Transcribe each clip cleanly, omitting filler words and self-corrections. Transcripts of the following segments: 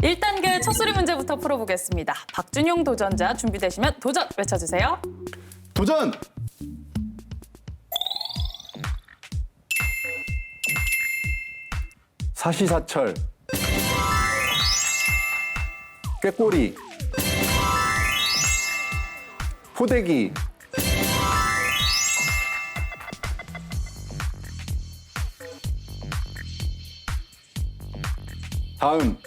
1단계 첫 소리 문제부터 풀어보겠습니다. 박준용 도전자 준비되시면 도전 외쳐주세요. 도전! 사시사철 꾀꼬리 포대기 다음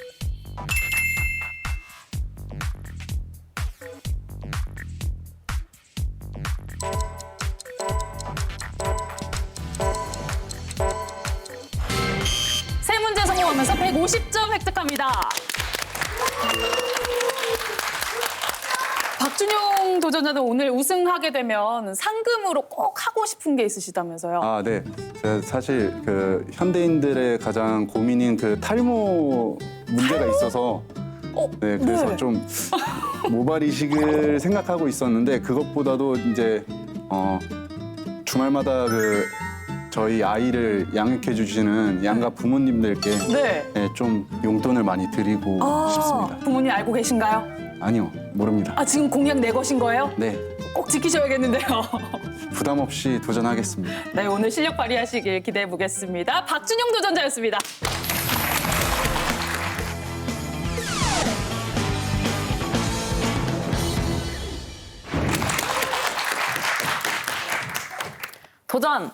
세 문제 성공하면서 150점 획득합니다. 박준용 도전자는 오늘 우승하게 되면 상금으로 꼭 하고 싶은 게 있으시다면서요? 아, 네. 제가 사실 그 현대인들의 가장 고민인 그 탈모 문제가 있어서 네, 그래서 네. 좀 모발 이식을 생각하고 있었는데 그것보다도 이제 주말마다 그 저희 아이를 양육해 주시는 양가 부모님들께 네. 네, 좀 용돈을 많이 드리고 싶습니다. 부모님 알고 계신가요? 아니요, 모릅니다. 아, 지금 공약 내거신 거예요? 네, 꼭 지키셔야겠는데요. 부담 없이 도전하겠습니다. 네, 오늘 실력 발휘하시길 기대해 보겠습니다. 박준용 도전자였습니다. 도전!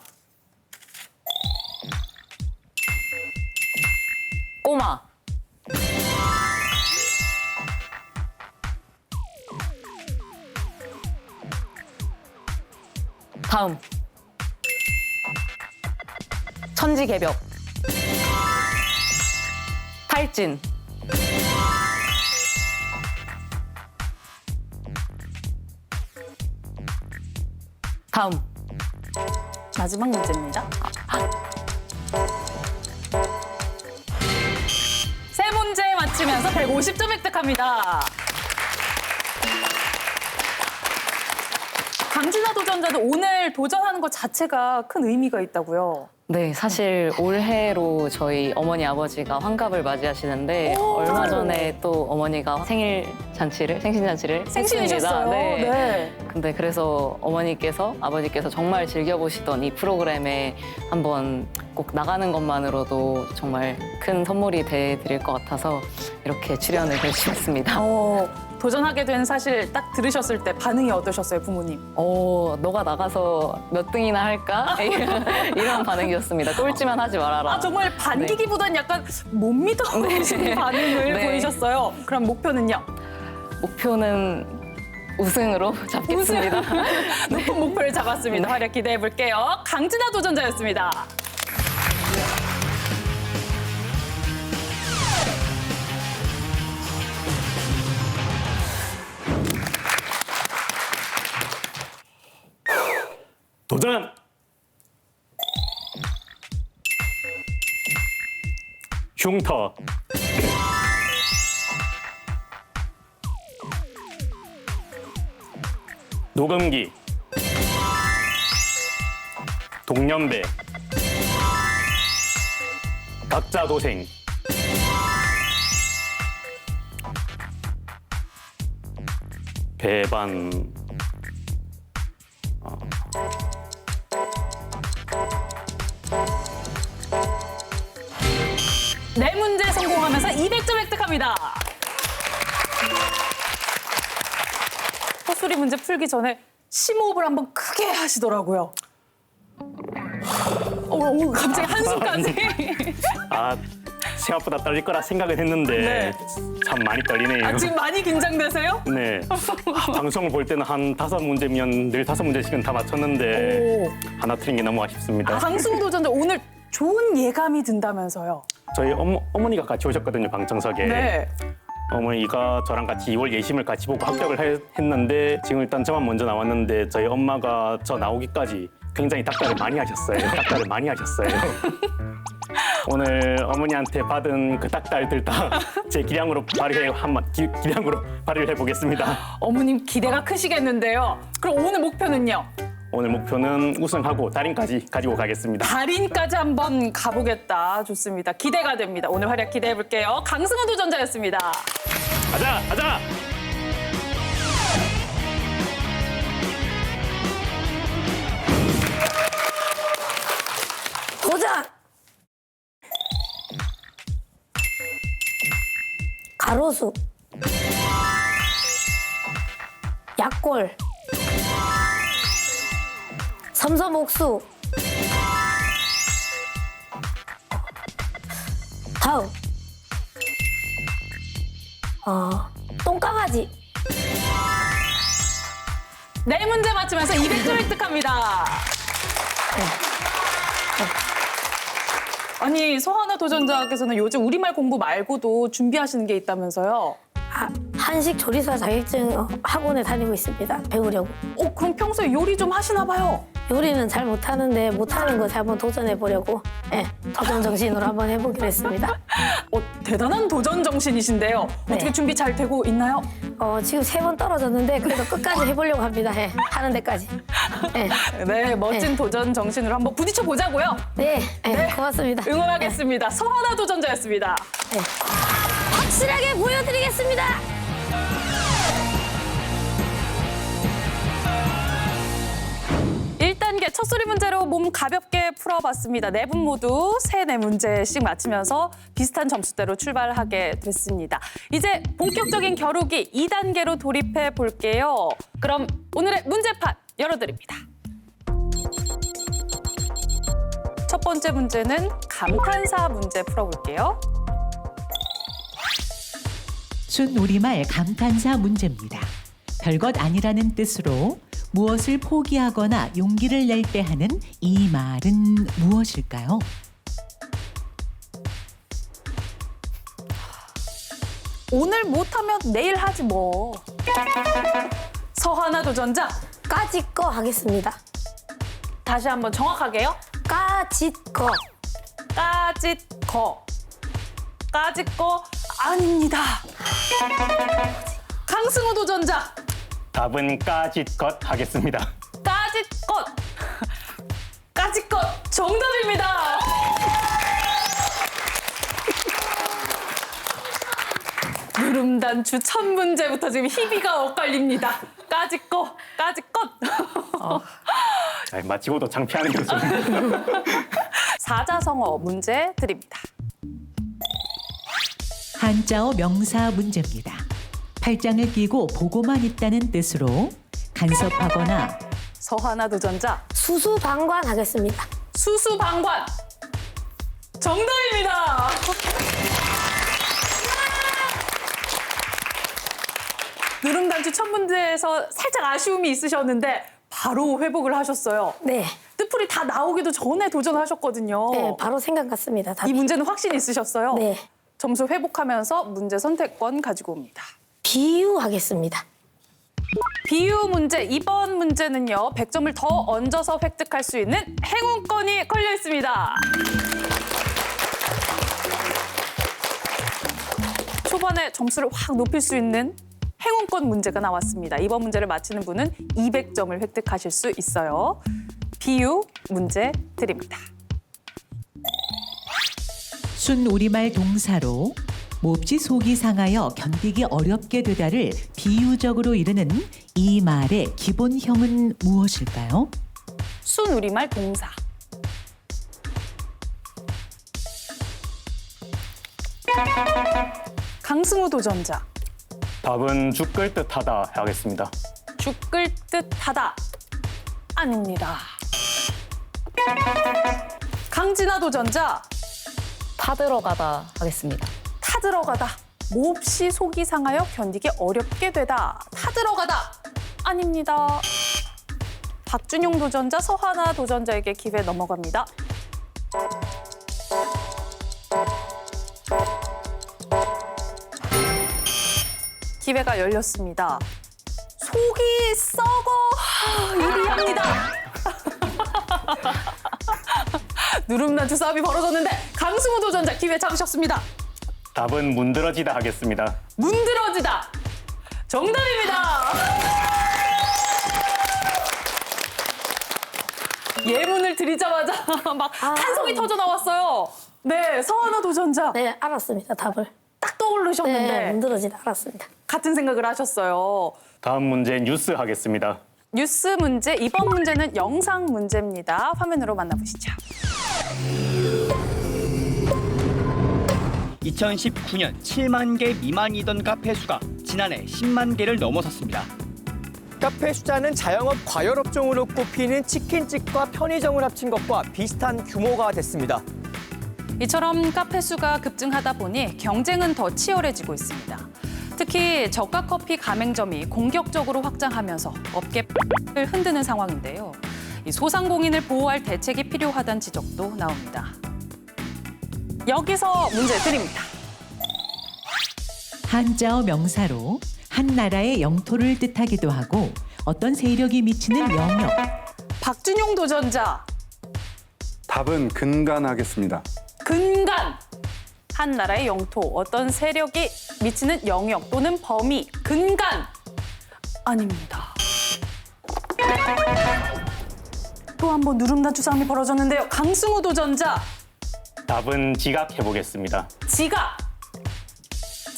꼬마. 다음. 천지개벽. 탈진. 다음. 마지막 문제입니다. 세 문제 맞히면서 150점 획득합니다. 강진아 도전자도 오늘 도전하는 것 자체가 큰 의미가 있다고요. 네, 사실 올해로 저희 어머니 아버지가 환갑을 맞이하시는데 얼마 전에 또 어머니가 생신잔치를 생신이셨어요. 했습니다. 네. 네. 근데 그래서 어머니께서 아버지께서 정말 즐겨보시던 이 프로그램에 한번 꼭 나가는 것만으로도 정말 큰 선물이 돼드릴 것 같아서 이렇게 출연을 결심했습니다. 도전하게 된 사실 딱 들으셨을 때 반응이 어떠셨어요, 부모님? 너가 나가서 몇 등이나 할까? 이런 반응이었습니다. 꼴찌만 하지 말아라. 아, 정말 반기기보단 약간 못 믿어보시는 네. 반응을 네. 보이셨어요. 그럼 목표는요? 목표는 우승으로 잡겠습니다. 높은 목표를 잡았습니다. 활약 기대해 볼게요. 강진아 도전자였습니다. 도전! 흉터. 녹음기. 동년배. 각자 도생. 배반. 네 문제 성공하면서 200점 획득합니다. 헛소리 문제 풀기 전에 심호흡을 한번 크게 하시더라고요. 갑자기 한숨까지. 생각보다 떨릴 거라 생각은 했는데 네. 참 많이 떨리네요. 아, 지금 많이 긴장되세요? 네. 방송을 볼 때는 한 5문제면 늘 5문제씩은 다 맞췄는데 하나 틀린 게 너무 아쉽습니다. 강승우 도전자 오늘 좋은 예감이 든다면서요? 저희 어머니가 같이 오셨거든요, 방청석에. 네. 어머니가 저랑 같이 2월 예심을 같이 보고 합격을 했는데 지금 일단 저만 먼저 나왔는데 저희 엄마가 저 나오기까지 굉장히 닥달을 많이 하셨어요. 오늘 어머니한테 받은 그 닥달들 다 제 기량으로 발휘를 해보겠습니다. 어머님 기대가 크시겠는데요. 그럼 오늘 목표는요? 오늘 목표는 우승하고 달인까지 가지고 가겠습니다. 달인까지 한번 가보겠다. 좋습니다. 기대가 됩니다. 오늘 활약 기대해 볼게요. 강승호 도전자였습니다. 가자, 가자. 도전! 가로수 약골 섬섬옥수 다음 똥강아지 네 문제 맞추면서 200점 획득합니다. 아니, 서하나 도전자께서는 요즘 우리말 공부 말고도 준비하시는 게 있다면서요? 한식 조리사 자격증 학원에 다니고 있습니다. 배우려고. 그럼 평소에 요리 좀 하시나 봐요? 요리는 잘 못하는데 못하는 것에 한번 도전해 보려고 도전 정신으로 한번 해보기로 했습니다. 대단한 도전 정신이신데요. 어떻게 네. 준비 잘 되고 있나요? 지금 3번 떨어졌는데 그래도 끝까지 해보려고 합니다. 하는 데까지. 네, 멋진 네. 도전 정신으로 한번 부딪혀 보자고요. 네, 고맙습니다. 응원하겠습니다. 서하나 도전자였습니다. 네. 확실하게 보여드리겠습니다. 1단계 첫소리 문제로 몸 가볍게 풀어봤습니다. 네 분 모두 4문제씩 맞히면서 비슷한 점수대로 출발하게 됐습니다. 이제 본격적인 겨루기 2단계로 돌입해 볼게요. 그럼 오늘의 문제판 열어드립니다. 첫 번째 문제는 감탄사 문제 풀어볼게요. 순우리말 감탄사 문제입니다. 별것 아니라는 뜻으로 무엇을 포기하거나 용기를 낼 때 하는 이 말은 무엇일까요? 오늘 못하면 내일 하지 뭐. 서하나 도전자, 까짓거 하겠습니다. 다시 한번 정확하게요. 까짓거. 까짓거. 까짓거 아닙니다. 강승호 도전자, 답은 까짓것 하겠습니다. 까짓것. 까짓것 정답입니다. 누름단추 첫 문제부터 지금 희비가 엇갈립니다. 까짓거, 까짓것. 마치고도 창피하는 게 좀. 사자성어 문제 드립니다. 한자어 명사 문제입니다. 팔짱을 끼고 보고만 있다는 뜻으로 간섭하거나 서하나 도전자, 수수방관 하겠습니다. 수수방관 정답입니다. 누름단추 첫 문제에서 살짝 아쉬움이 있으셨는데 바로 회복을 하셨어요. 네, 뜻풀이 다 나오기도 전에 도전하셨거든요. 네, 바로 생각났습니다. 이 답이. 문제는 확신 있으셨어요? 네, 점수 회복하면서 문제 선택권 가지고 옵니다. 비유하겠습니다. 비유 문제, 이번 문제는요. 100점을 더 얹어서 획득할 수 있는 행운권이 걸려 있습니다. 초반에 점수를 확 높일 수 있는 행운권 문제가 나왔습니다. 이번 문제를 맞히는 분은 200점을 획득하실 수 있어요. 비유 문제 드립니다. 순우리말 동사로 몹시 속이 상하여 견디기 어렵게 되다를 비유적으로 이르는 이 말의 기본형은 무엇일까요? 순우리말 동사. 강승우 도전자. 답은 죽을 듯하다 하겠습니다. 죽을 듯하다. 아닙니다. 강진아 도전자. 타들어가다 하겠습니다. 타들어가다. 몹시 속이 상하여 견디기 어렵게 되다. 타들어가다. 아닙니다. 박준용 도전자, 서하나 도전자에게 기회 넘어갑니다. 기회가 열렸습니다. 속이 썩어 유리합니다. 누름단추 싸움이 벌어졌는데 강승우 도전자 기회 잡으셨습니다. 답은 문드러지다 하겠습니다. 문드러지다. 정답입니다. 예문을 드리자마자 막 탄성이 터져 나왔어요. 네, 서하나 도전자 네, 알았습니다. 답을. 딱 떠오르셨는데 네, 문드러지다 알았습니다. 같은 생각을 하셨어요. 다음 문제 뉴스 하겠습니다. 뉴스 문제, 이번 문제는 영상 문제입니다. 화면으로 만나보시죠. 2019년 7만 개 미만이던 카페 수가 지난해 10만 개를 넘어섰습니다. 카페 숫자는 자영업 과열업종으로 꼽히는 치킨집과 편의점을 합친 것과 비슷한 규모가 됐습니다. 이처럼 카페 수가 급증하다 보니 경쟁은 더 치열해지고 있습니다. 특히 저가 커피 가맹점이 공격적으로 확장하면서 업계를 흔드는 상황인데요. 이 소상공인을 보호할 대책이 필요하다는 지적도 나옵니다. 여기서 문제 드립니다. 한자어 명사로 한 나라의 영토를 뜻하기도 하고 어떤 세력이 미치는 영역. 박준용 도전자, 답은 근간하겠습니다. 근간. 한 나라의 영토, 어떤 세력이 미치는 영역 또는 범위, 근간. 아닙니다. 또 한 번 누름단추 싸움이 벌어졌는데요. 강승우 도전자, 답은 지각 해보겠습니다. 지각.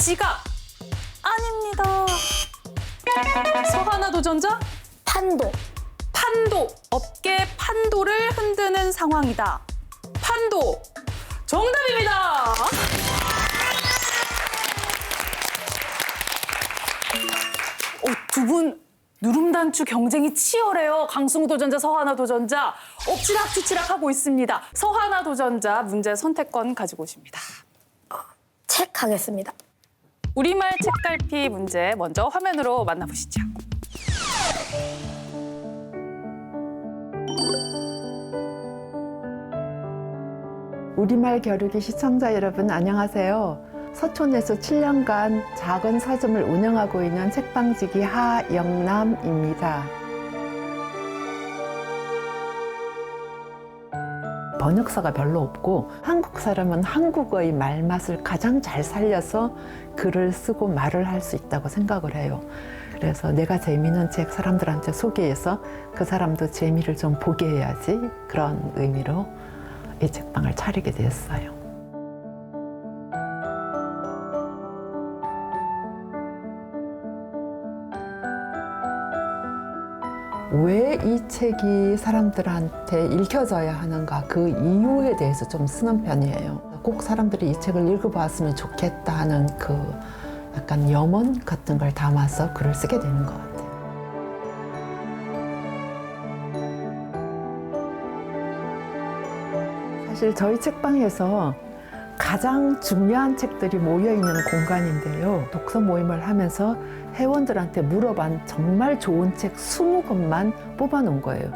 지각. 아닙니다. 서하나 도전자, 판도. 판도. 업계 판도를 흔드는 상황이다. 판도. 정답입니다. 두 분 누름단추 경쟁이 치열해요. 강승우 도전자, 서하나 도전자 엎치락뒤치락 하고 있습니다. 서하나 도전자 문제 선택권 가지고 오십니다. 책 하겠습니다. 우리말 책갈피 문제 먼저 화면으로 만나보시죠. 우리말 겨루기 시청자 여러분 안녕하세요. 서촌에서 7년간 작은 서점을 운영하고 있는 책방지기 하영남입니다. 번역서가 별로 없고 한국 사람은 한국어의 말맛을 가장 잘 살려서 글을 쓰고 말을 할 수 있다고 생각을 해요. 그래서 내가 재미있는 책 사람들한테 소개해서 그 사람도 재미를 좀 보게 해야지, 그런 의미로 이 책방을 차리게 됐어요. 왜 이 책이 사람들한테 읽혀져야 하는가, 그 이유에 대해서 좀 쓰는 편이에요. 꼭 사람들이 이 책을 읽어봤으면 좋겠다 하는 그 약간 염원 같은 걸 담아서 글을 쓰게 되는 것 같아요. 사실 저희 책방에서 가장 중요한 책들이 모여있는 공간인데요. 독서 모임을 하면서 회원들한테 물어본 정말 좋은 책 20권만 뽑아놓은 거예요.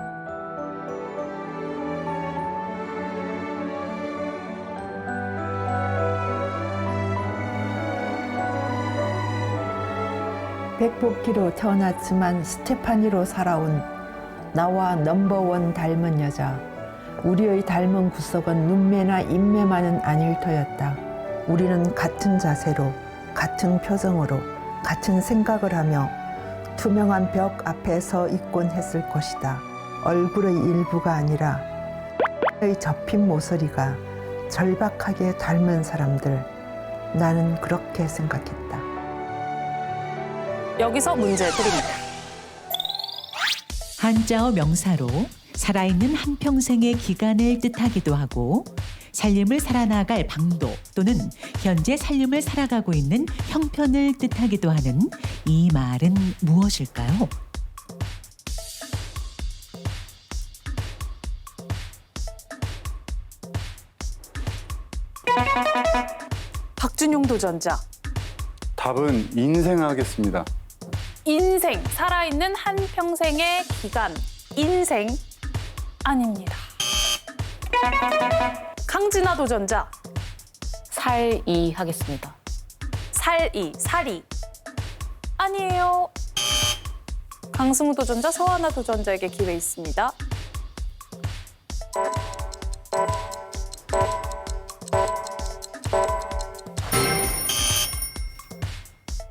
백복기로 태어났지만 스테파니로 살아온 나와 넘버원 닮은 여자. 우리의 닮은 구석은 눈매나 입매만은 아닐 터였다. 우리는 같은 자세로, 같은 표정으로, 같은 생각을 하며 투명한 벽 앞에 서 있곤 했을 것이다. 얼굴의 일부가 아니라 의 접힌 모서리가 절박하게 닮은 사람들. 나는 그렇게 생각했다. 여기서 문제 드립니다. 한자어 명사로 살아있는 한평생의 기간을 뜻하기도 하고 살림을 살아나갈 방도 또는 현재 살림을 살아가고 있는 형편을 뜻하기도 하는 이 말은 무엇일까요? 박준용 도전자, 답은 인생하겠습니다. 인생, 살아있는 한평생의 기간, 인생 아닙니다. 강진아 도전자, 살이 하겠습니다. 살이 아니에요. 강승우 도전자, 서하나 도전자에게 기회 있습니다.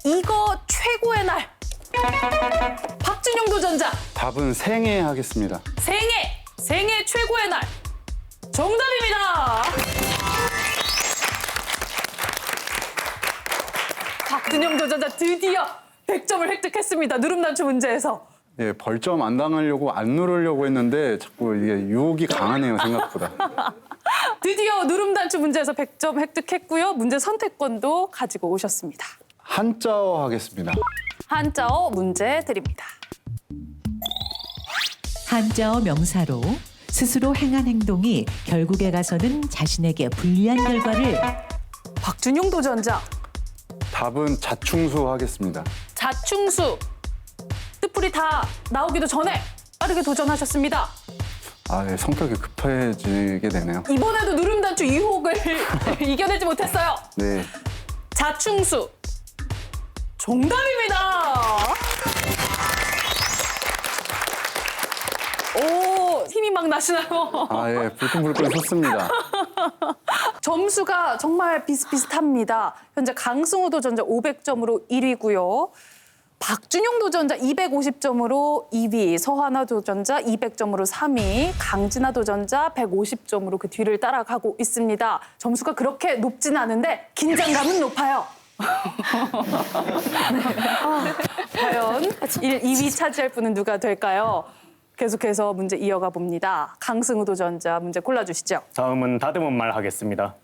이거 최고의 날. 박준용 도전자, 답은 생애하겠습니다. 생애 최고의 날. 정답입니다. 박준영 도전자 드디어 100점을 획득했습니다. 누름단추 문제에서. 예, 벌점 안 당하려고 안 누르려고 했는데 자꾸 이게 유혹이 강하네요, 생각보다. 드디어 누름단추 문제에서 100점 획득했고요. 문제 선택권도 가지고 오셨습니다. 한자어 하겠습니다. 한자어 문제 드립니다. 한자어 명사로 스스로 행한 행동이 결국에 가서는 자신에게 불리한 결과를 박준용 도전자. 답은 자충수 하겠습니다. 자충수. 뜻풀이 다 나오기도 전에 빠르게 도전하셨습니다. 아, 예, 성격이 급해지게 되네요. 이번에도 누름단추 유혹을 이겨내지 못했어요. 네. 자충수. 정답입니다. 오, 힘이 막 나시나요? 아, 예, 불끈불끈 솟습니다. 점수가 정말 비슷비슷합니다. 현재 강승우 도전자 500점으로 1위고요. 박준용 도전자 250점으로 2위, 서하나 도전자 200점으로 3위, 강진아 도전자 150점으로 그 뒤를 따라가고 있습니다. 점수가 그렇게 높지는 않은데 긴장감은 높아요. 과연 2위 차지할 분은 누가 될까요? 계속해서 문제 이어가 봅니다. 강승우 도전자 문제 골라주시죠. 다음은 다듬은 말 하겠습니다.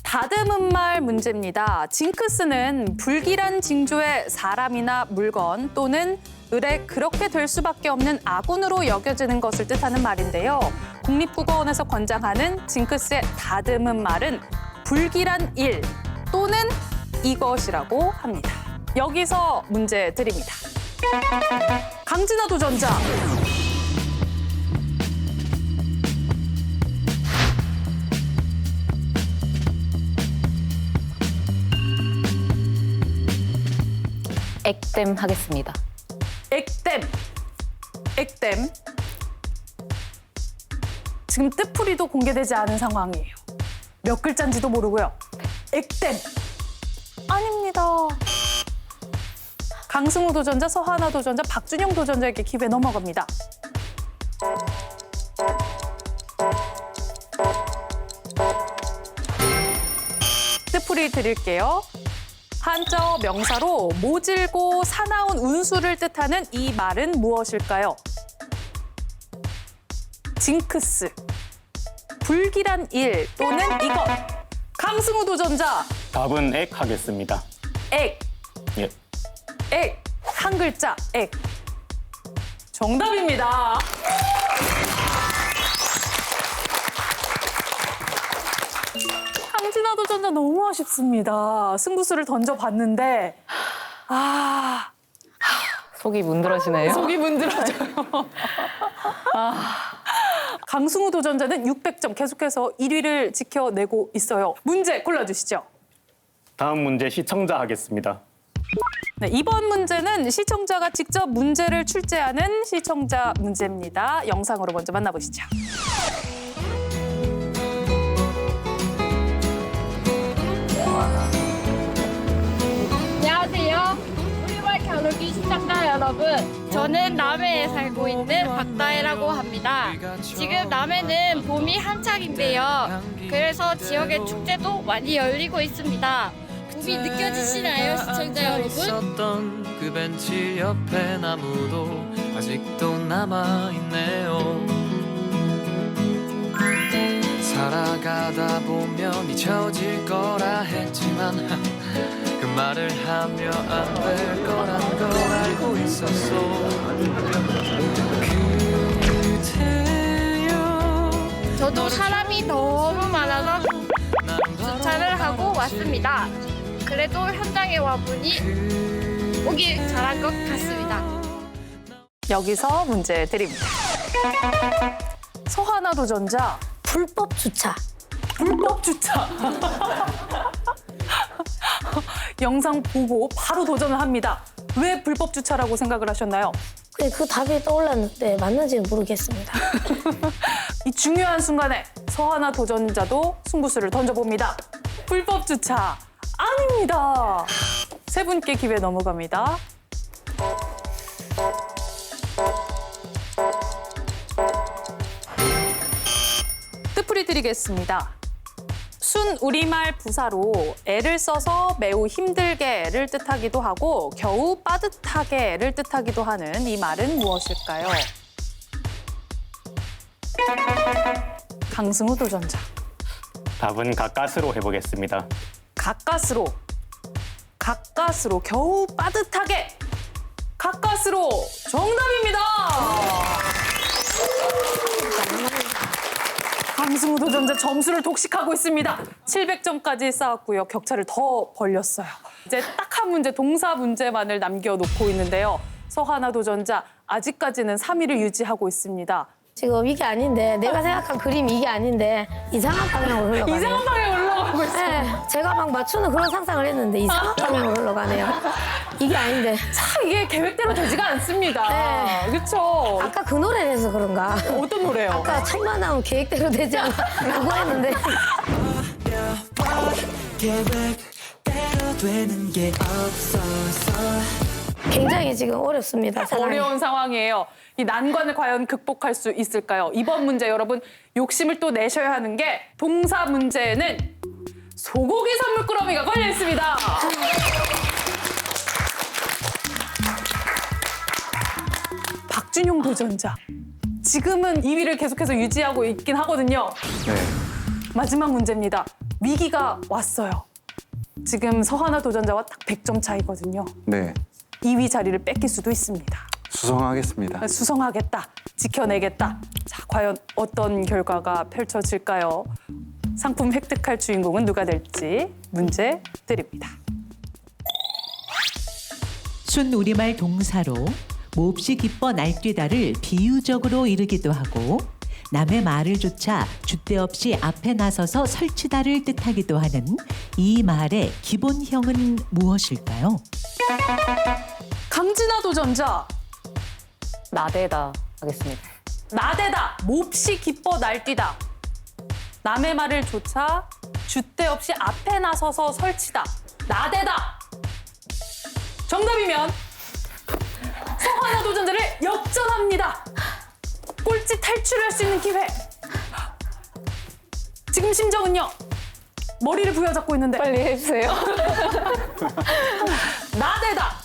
다듬은 말 문제입니다. 징크스는 불길한 징조의 사람이나 물건 또는 을에 그렇게 될 수밖에 없는 아군으로 여겨지는 것을 뜻하는 말인데요. 국립국어원에서 권장하는 징크스의 다듬은 말은 불길한 일 또는 이것이라고 합니다. 여기서 문제 드립니다. 강진아 도전자. 액땜 하겠습니다. 액땜. 액땜. 지금 뜻풀이도 공개되지 않은 상황이에요. 몇 글자인지도 모르고요. 액땜. 아닙니다. 강승우 도전자, 서하나 도전자, 박준영 도전자에게 기회 넘어갑니다. 뜻풀이 드릴게요. 한자어 명사로 모질고 사나운 운수를 뜻하는 이 말은 무엇일까요? 징크스, 불길한 일 또는 이것. 강승우 도전자. 답은 액 하겠습니다. 액. 예. 액. 한 글자 액. 정답입니다. 강진아 도전자 너무 아쉽습니다. 승부수를 던져봤는데 속이 문드러지네요. 속이 문드러져요. 강승우 도전자는 600점 계속해서 1위를 지켜내고 있어요. 문제 골라주시죠. 다음 문제 시청자 하겠습니다. 네, 이번 문제는 시청자가 직접 문제를 출제하는 시청자 문제입니다. 영상으로 먼저 만나보시죠. 안녕하세요. 우리말 겨루기 시청자 여러분. 저는 남해에 살고 있는 박다혜라고 합니다. 지금 남해는 봄이 한창인데요. 그래서 지역의 축제도 많이 열리고 있습니다. 봄이 느껴지시나요, 시청자 여러분? 그 벤치 옆에 나무도 아직도 남아있네요. 살아가다 보면 잊혀질 거라 했지만 그 말을 하며 안 될 거란 걸 알고 있었어. 그대여. 저도 사람이 너무 많아서 주차를 하고 왔습니다. 그래도 현장에 와보니 오길 잘한 것 같습니다. 여기서 문제 드립니다. 서하나 도전자. 불법 주차. 불법 주차. 영상 보고 바로 도전을 합니다. 왜 불법 주차라고 생각을 하셨나요? 그 답이 떠올랐는데 맞는지는 모르겠습니다. 이 중요한 순간에 서하나 도전자도 승부수를 던져봅니다. 불법 주차 아닙니다. 세 분께 기회 넘어갑니다. 풀이 드리겠습니다. 순 우리말 부사로 애를 써서 매우 힘들게를 뜻하기도 하고 겨우 빠듯하게를 뜻하기도 하는 이 말은 무엇일까요? 강승우 도전자. 답은 가까스로 해보겠습니다. 가까스로. 가까스로 겨우 빠듯하게. 가까스로 정답입니다. 강승우 도전자 점수를 독식하고 있습니다. 700점까지 쌓았고요. 격차를 더 벌렸어요. 이제 딱 한 문제, 동사 문제만을 남겨놓고 있는데요. 서하나 도전자 아직까지는 3위를 유지하고 있습니다. 지금 이게 아닌데 내가 생각한 그림이 이게 아닌데 이상한 방향으로 흘러가네요. 이상한 방향에 올라가고 있어요. 네, 제가 막 맞추는 그런 상상을 했는데 이상한 방향으로 흘러가네요. 이게 아닌데. 참 이게 계획대로 되지가 않습니다. 네. 그렇죠. 아까 그 노래를 해서 그런가? 어떤 노래요? 아까 천만 나온 계획대로 되지 않아? 그거 했는데. 굉장히 지금 어렵습니다. 상황이. 어려운 상황이에요. 이 난관을 과연 극복할 수 있을까요? 이번 문제 여러분 욕심을 또 내셔야 하는 게 동사 문제에는 소고기 선물 꾸러미가 걸려 있습니다. 박준용 도전자. 지금은 2위를 계속해서 유지하고 있긴 하거든요. 네. 마지막 문제입니다. 위기가 왔어요. 지금 서하나 도전자와 딱 100점 차이거든요. 네. 2위 자리를 뺏길 수도 있습니다. 수성하겠습니다. 수성하겠다, 지켜내겠다. 자, 과연 어떤 결과가 펼쳐질까요? 상품 획득할 주인공은 누가 될지 문제 드립니다. 순 우리말 동사로 몹시 기뻐 날뛰다를 비유적으로 이르기도 하고 남의 말을 조차 줏대 없이 앞에 나서서 설치다를 뜻하기도 하는 이 말의 기본형은 무엇일까요? 강진아 도전자. 나대다 하겠습니다. 나대다, 몹시 기뻐 날뛰다. 남의 말을 조차 줏대 없이 앞에 나서서 설치다. 나대다. 정답이면 서하나 도전자를 역전합니다. 꼴찌 탈출할 수 있는 기회. 지금 심정은요? 머리를 부여잡고 있는데. 빨리 해주세요. 나대다.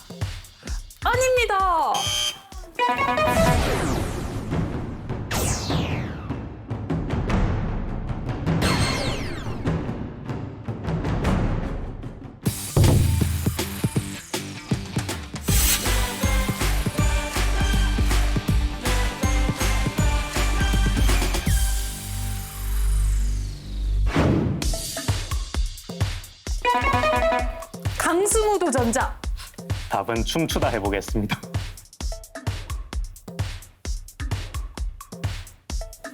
아닙니다. 강승우 도전자. 답은 춤추다 해보겠습니다.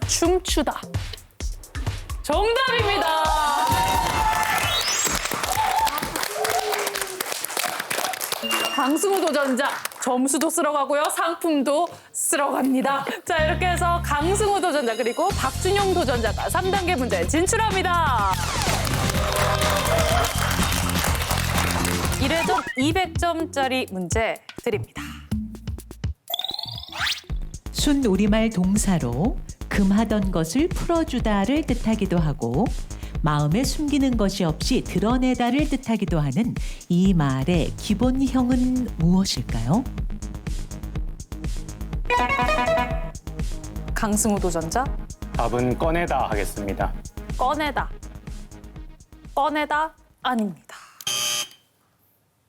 춤추다. 정답입니다. 강승우 도전자 점수도 쓸어가고요. 상품도 쓸어갑니다. 자, 이렇게 해서 강승우 도전자 그리고 박준용 도전자가 3단계 문제에 진출합니다. 1회전 200점짜리 문제 드립니다. 순 우리말 동사로 금하던 것을 풀어주다를 뜻하기도 하고 마음에 숨기는 것이 없이 드러내다를 뜻하기도 하는 이 말의 기본형은 무엇일까요? 강승우 도전자. 답은 꺼내다 하겠습니다. 꺼내다. 꺼내다 아닙니다.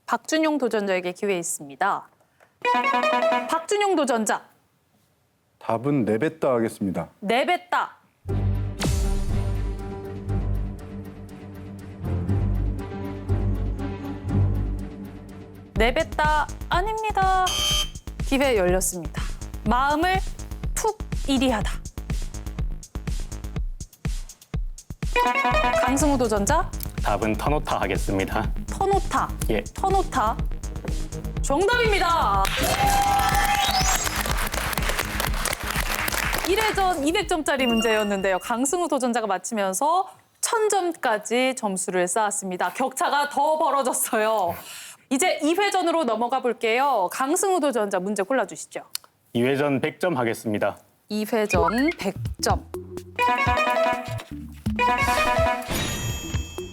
박준용 도전자에게 기회 있습니다. 박준용 도전자. 답은 내뱉다 하겠습니다. 내뱉다. 내뱉다 아닙니다. 기회 열렸습니다. 마음을 푹 이리하다. 강승우 도전자. 답은 터놓다 하겠습니다. 터놓다. 예. 터놓다. 정답입니다. 1회전 200점짜리 문제였는데요. 강승우 도전자가 맞히면서 1000점까지 점수를 쌓았습니다. 격차가 더 벌어졌어요. 이제 2회전으로 넘어가 볼게요. 강승우 도전자 문제 골라주시죠. 2회전 100점 하겠습니다. 2회전 100점.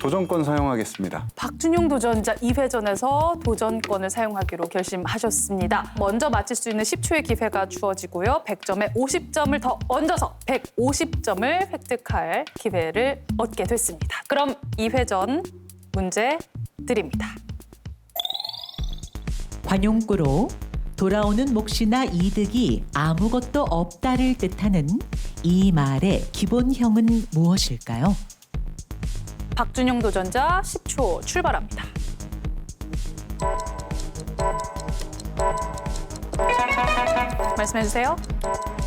도전권 사용하겠습니다. 박준용 도전자 2회전에서 도전권을 사용하기로 결심하셨습니다. 먼저 맞힐 수 있는 10초의 기회가 주어지고요. 100점에 50점을 더 얹어서 150점을 획득할 기회를 얻게 됐습니다. 그럼 2회전 문제 드립니다. 관용구로 돌아오는 몫이나 이득이 아무것도 없다를 뜻하는 이 말의 기본형은 무엇일까요? 박준용 도전자 10초 출발합니다. 말씀해 주세요.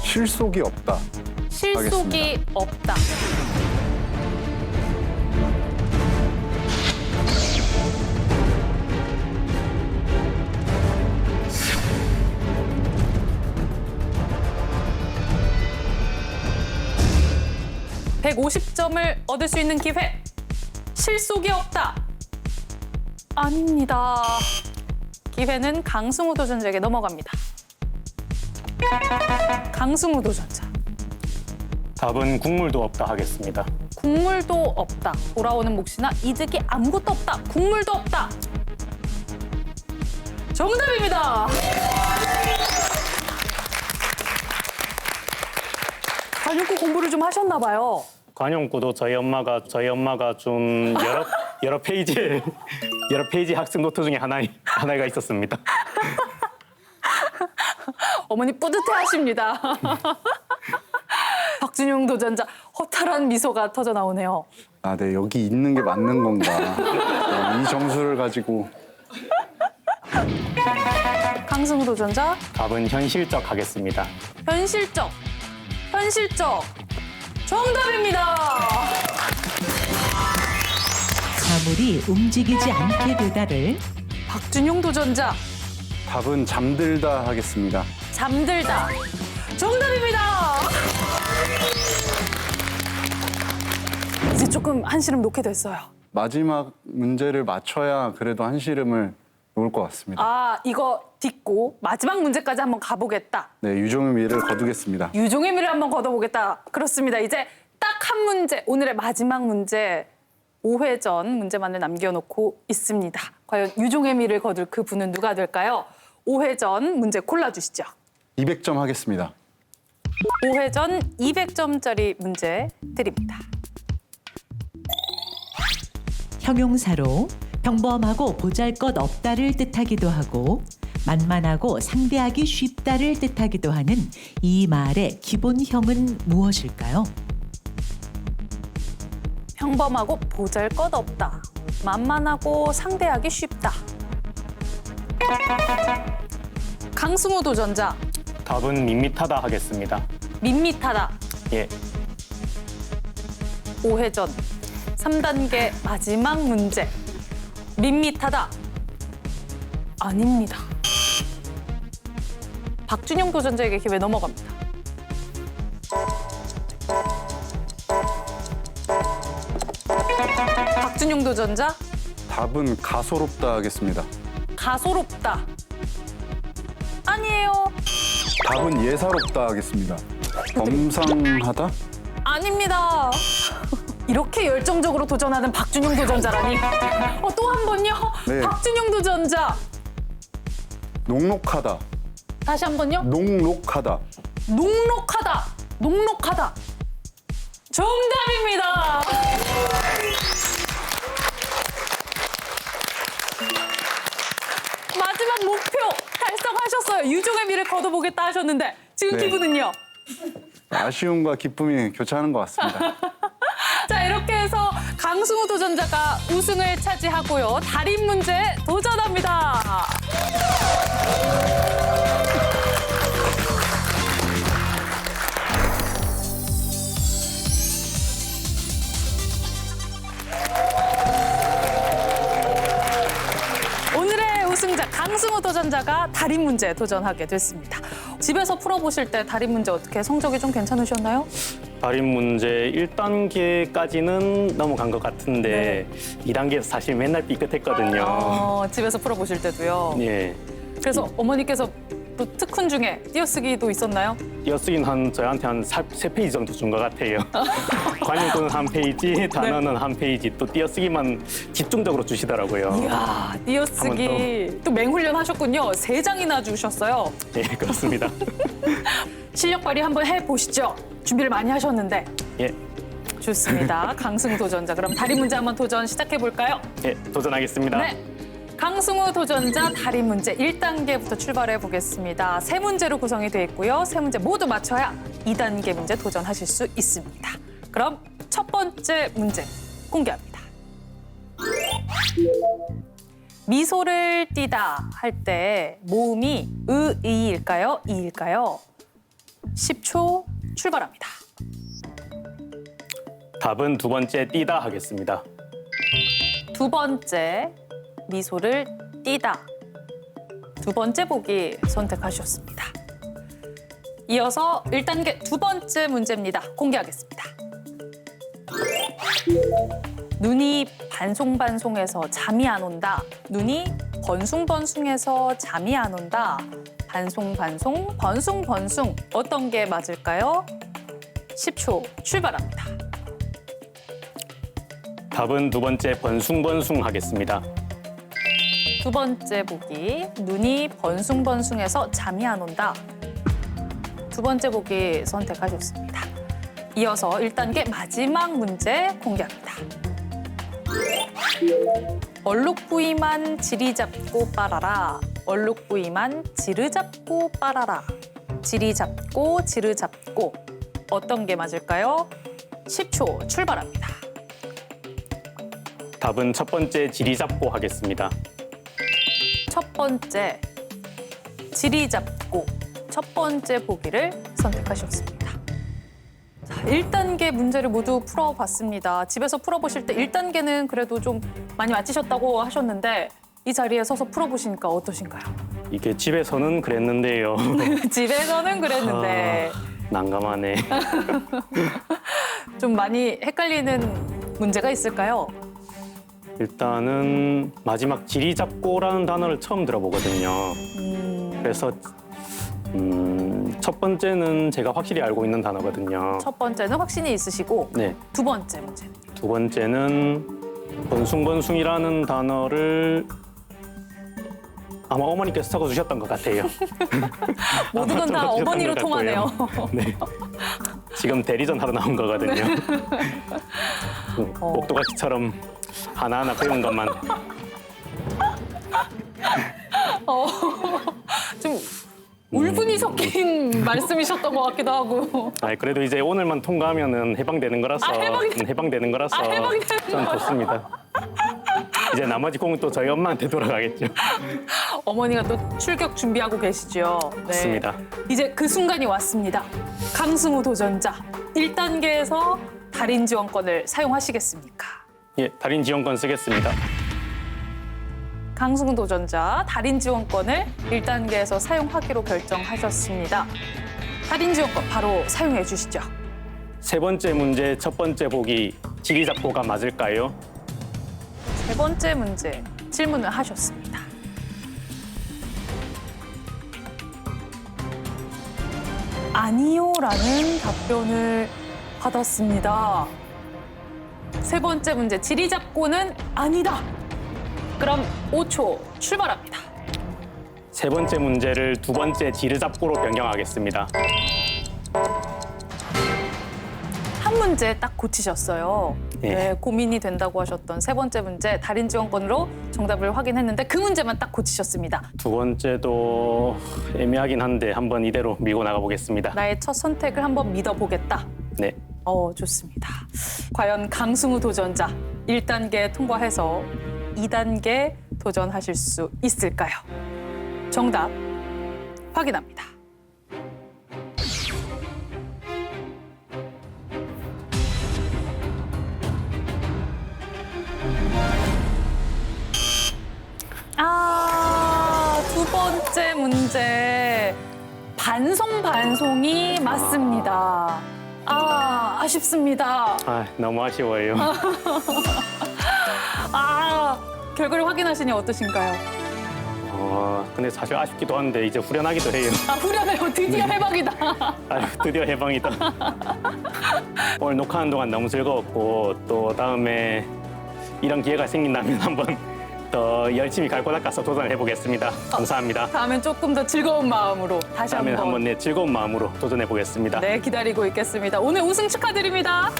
실속이 없다. 실속이 하겠습니다. 없다. (150점을) 얻을 수 있는 기회. 실속이 없다. 아닙니다. 기회는 강승우 도전자에게 넘어갑니다. 강승우 도전자. 답은 국물도 없다 하겠습니다. 국물도 없다. 돌아오는 몫이나 이득이 아무것도 없다. 국물도 없다. 정답입니다. 관용구 공부를 좀 하셨나 봐요. 관용구도 저희 엄마가 준 여러 페이지 학습 노트 중에 하나가 있었습니다. 어머니 뿌듯해하십니다. 박준용 도전자 허탈한 미소가 터져 나오네요. 아, 네, 여기 있는 게 맞는 건가? 네, 이 점수를 가지고 강승우 도전자 답은 현실적 하겠습니다. 현실적. 정답입니다. 사물이 움직이지 않게 되다를 박준용 도전자 답은 잠들다 하겠습니다. 잠들다. 정답입니다. 이제 조금 한시름 놓게 됐어요. 마지막 문제를 맞춰야 그래도 한시름을 놓을 것 같습니다. 아, 이거 딛고 마지막 문제까지 한번 가보겠다. 네, 유종의 미를 거두겠습니다. 유종의 미를 한번 걷어보겠다. 그렇습니다. 이제 딱 한 문제, 오늘의 마지막 문제 5회전 문제만을 남겨놓고 있습니다. 과연 유종의 미를 거둘 그 분은 누가 될까요? 5회전 문제 골라주시죠. 200점 하겠습니다. 5회전 200점짜리 문제 드립니다. 형용사로 평범하고 보잘것없다를 뜻하기도 하고 만만하고 상대하기 쉽다를 뜻하기도 하는 이 말의 기본형은 무엇일까요? 평범하고 보잘것없다. 만만하고 상대하기 쉽다. 강승우 도전자 답은 밋밋하다 하겠습니다. 밋밋하다. 예, 5회전 3단계 마지막 문제. 밋밋하다. 아닙니다. 박준용 도전자에게 기회 넘어갑니다. 박준용 도전자 답은 가소롭다 하겠습니다. 가소롭다. 아니에요. 답은 예사롭다 하겠습니다. 겸상하다? 아닙니다. 이렇게 열정적으로 도전하는 박준용 도전자라니. 또 한 번요. 네. 박준용 도전자. 녹록하다. 다시 한 번요. 녹록하다. 녹록하다. 녹록하다. 정답입니다. 마지막 목표 달성하셨어요. 유종의 미를 거둬보겠다 하셨는데 지금 네. 기분은요? 아쉬움과 기쁨이 교차하는 것 같습니다. 자, 이렇게 해서 강승우 도전자가 우승을 차지하고요. 달인 문제 도전합니다. 오늘의 우승자 강승우 도전자가 달인 문제 도전하게 됐습니다. 집에서 풀어보실 때 달인 문제 어떻게 성적이 좀 괜찮으셨나요? 달인 문제 1단계까지는 넘어간 것 같은데 2단계에서 사실 맨날 삐끗했거든요. 집에서 풀어보실 때도요. 예. 그래서 어머니께서 또 특훈 중에 띄어쓰기도 있었나요? 띄어쓰기는 저희한테 한 3페이지 정도 준 것 같아요. 관용구는 한 페이지, 단어는 한 페이지, 또 띄어쓰기만 집중적으로 주시더라고요. 이야, 띄어쓰기 또 맹훈련 하셨군요. 3장이나 주셨어요. 예, 그렇습니다. 실력 발휘 한번 해보시죠. 준비를 많이 하셨는데. 예, 좋습니다. 강승우 도전자. 그럼 다리 문제 한번 도전 시작해볼까요? 예, 도전하겠습니다. 네. 강승우 도전자 다리 문제 1단계부터 출발해 보겠습니다. 3문제로 구성이 되어 있고요. 3문제 모두 맞춰야 2단계 문제 도전하실 수 있습니다. 그럼 첫 번째 문제 공개합니다. 미소를 띠다 할 때 모음이 의일까요? 이일까요? 10초 출발합니다. 답은 두 번째 띠다 하겠습니다. 두 번째 미소를 띠다. 두 번째 보기 선택하셨습니다. 이어서 1단계 두 번째 문제입니다. 공개하겠습니다. 눈이 반송반송해서 잠이 안 온다. 눈이 번숭번숭해서 잠이 안 온다. 반송반송, 번숭번숭 어떤 게 맞을까요? 10초 출발합니다. 답은 두 번째 번숭번숭 하겠습니다. 두 번째 보기 눈이 번숭번숭해서 잠이 안 온다. 두 번째 보기 선택하셨습니다. 이어서 1단계 마지막 문제 공개합니다. 얼룩 부위만 지리 잡고 빨아라. 얼룩 부위만 지르 잡고 빨아라. 지리 잡고 지르 잡고 어떤 게 맞을까요? 10초 출발합니다. 답은 첫 번째 지리 잡고 하겠습니다. 첫 번째 지리 잡고 첫 번째 보기를 선택하셨습니다. 자, 1단계 문제를 모두 풀어봤습니다. 집에서 풀어보실 때 1단계는 그래도 좀 많이 맞히셨다고 하셨는데 이 자리에 서서 풀어보시니까 어떠신가요? 이게 집에서는 그랬는데요. 집에서는 그랬는데 난감하네. 좀 많이 헷갈리는 문제가 있을까요? 일단은 마지막 지리 잡고라는 단어를 처음 들어보거든요. 그래서 첫 번째는 제가 확실히 알고 있는 단어거든요. 첫 번째는 확신이 있으시고 네. 두 번째 문제. 두 번째는 번숭번숭이라는 단어를 아마 어머니께서 적어주셨던 것 같아요. 모든 건 다 적어주셨던 어머니로 것 통하네요. 같고요. 네. 지금 대리전 하러 나온 거거든요. 똑똑아치처럼 하나하나 배운 것만. 좀 울분이 섞인 말씀이셨던 것 같기도 하고. 그래도 이제 오늘만 통과하면은 해방되는 거라서. 해방되는 거라서. 전 좋습니다. 이제 나머지 공은 또 저희 엄마한테 돌아가겠죠. 어머니가 또 출격 준비하고 계시죠. 네. 맞습니다. 이제 그 순간이 왔습니다. 강승우 도전자 1단계에서 달인 지원권을 사용하시겠습니까? 예, 달인 지원권 쓰겠습니다. 강승우 도전자 달인 지원권을 1단계에서 사용하기로 결정하셨습니다. 달인 지원권 바로 사용해 주시죠. 세 번째 문제 첫 번째 보기 지리 잡고가 맞을까요? 세 번째 문제 질문을 하셨습니다. 아니요라는 답변을 받았습니다. 세 번째 문제 지리 잡고는 아니다. 그럼 5초 출발합니다. 세 번째 문제를 두 번째 지르 잡고로 변경하겠습니다. 한 문제 딱 고치셨어요. 예. 네, 고민이 된다고 하셨던 세 번째 문제 달인 지원권으로 정답을 확인했는데 그 문제만 딱 고치셨습니다. 두 번째도 애매하긴 한데 한번 이대로 밀고 나가보겠습니다. 나의 첫 선택을 한번 믿어보겠다. 네. 좋습니다. 과연 강승우 도전자 1단계 통과해서 2단계 도전하실 수 있을까요? 정답 확인합니다. 두 번째 문제 반송반송이 맞습니다. 아쉽습니다. 너무 아쉬워요. 결과를 확인하시니 어떠신가요? 근데 사실 아쉽기도 한데 이제 후련하기도 해요. 아, 후련해요. 드디어 해방이다. 아유, 드디어 해방이다. 오늘 녹화하는 동안 너무 즐거웠고 또 다음에 이런 기회가 생긴다면 한번 더 열심히 갈고 닦아서 도전을 해보겠습니다. 감사합니다. 다음엔 조금 더 즐거운 마음으로 다시 다음에 한번. 한번 즐거운 마음으로 도전해보겠습니다. 네, 기다리고 있겠습니다. 오늘 우승 축하드립니다.